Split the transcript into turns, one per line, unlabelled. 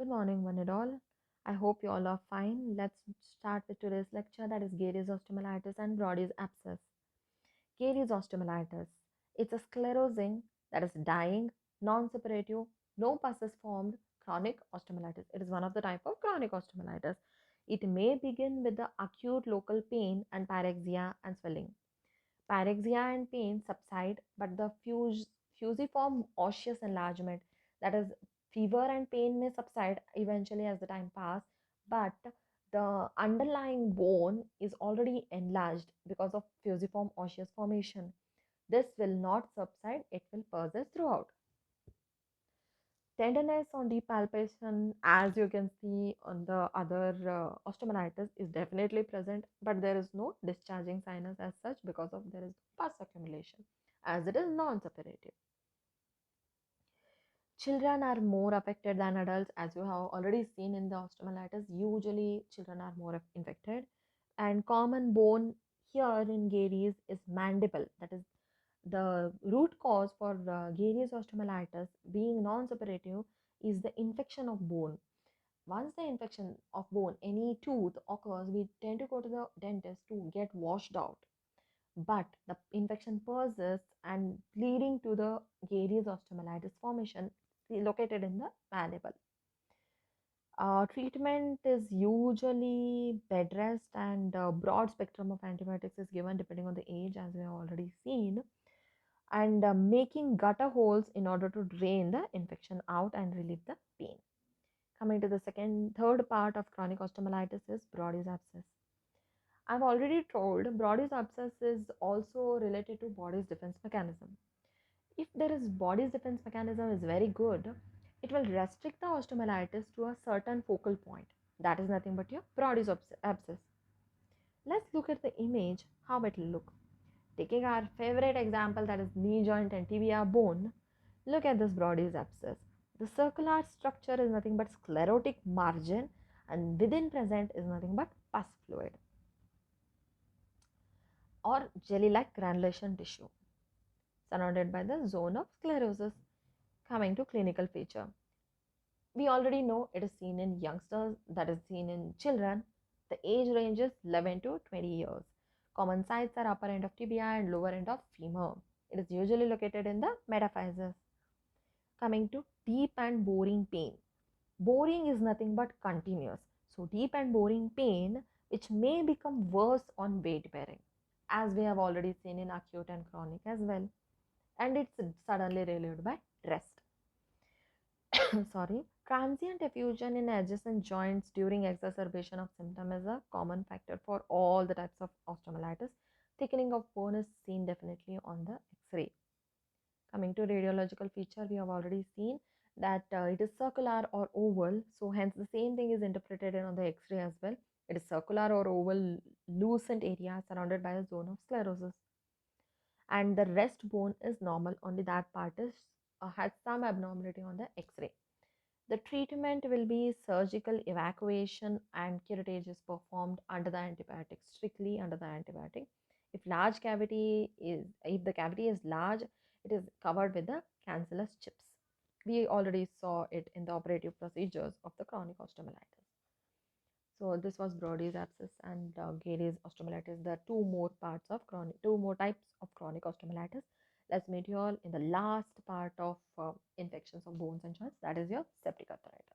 Good morning, one and all. I hope you all are fine. Let's start with today's lecture, that is Garre's osteomyelitis and Brodie's abscess. Garre's osteomyelitis. It's a sclerosing, that is dying, non-separative, no pus is formed, chronic osteomyelitis. It is one of the type of chronic osteomyelitis. It may begin with the acute local pain and pyrexia and swelling. Pyrexia and pain subside, but the fusiform osseous enlargement, that is, fever and pain may subside eventually as the time passes, but the underlying bone is already enlarged because of fusiform osseous formation. This will not subside, it will persist throughout. Tenderness on deep palpation, as you can see on the other osteomyelitis, is definitely present, but there is no discharging sinus as such because of there is pus accumulation, as it is non-separative. Children are more affected than adults, as you have already seen in the osteomyelitis. Usually children are more infected, and common bone here in Garre's is mandible, that is the root cause for Garre's osteomyelitis being non-separative is the infection of bone. Once the infection of bone, any tooth occurs, we tend to go to the dentist to get washed out. But the infection persists and leading to the Garre's osteomyelitis formation located in the mandible. Treatment is usually bed rest, and broad spectrum of antibiotics is given depending on the age, as we have already seen, and making gutter holes in order to drain the infection out and relieve the pain. Coming to the third part of chronic osteomyelitis is Brodie's abscess. I've already told Brodie's abscess is also related to body's defense mechanism. If there is body's defense mechanism is very good, it will restrict the osteomyelitis to a certain focal point. That is nothing but your Brodie's abscess. Let's look at the image, how it will look. Taking our favorite example, that is knee joint and tibia bone, look at this Brodie's abscess. The circular structure is nothing but sclerotic margin, and within present is nothing but pus fluid or jelly-like granulation tissue surrounded by the zone of sclerosis. Coming to clinical feature, we already know it is seen in youngsters, that is seen in children. The age range is 11 to 20 years. Common sites are upper end of tibia and lower end of femur. It is usually located in the metaphysis. Coming to deep and boring pain. Boring is nothing but continuous. So deep and boring pain, which may become worse on weight bearing, as we have already seen in acute and chronic as well. And it's suddenly relieved by rest. Sorry. Transient effusion in adjacent joints during exacerbation of symptom is a common factor for all the types of osteomyelitis. Thickening of bone is seen definitely on the X-ray. Coming to radiological feature, we have already seen that it is circular or oval. So hence the same thing is interpreted on the X-ray as well. It is circular or oval lucent area surrounded by a zone of sclerosis. And the rest bone is normal, only that part is has some abnormality on the X-ray. The treatment will be surgical evacuation, and curettage is performed under the antibiotic, strictly under the antibiotic. If the cavity is large, it is covered with the cancellous chips. We already saw it in the operative procedures of the chronic osteomyelitis. So this was Brodie's abscess and Garre's osteomyelitis. There are two more types of chronic osteomyelitis. Let's meet you all in the last part of infections of bones and joints, that is your septic arthritis.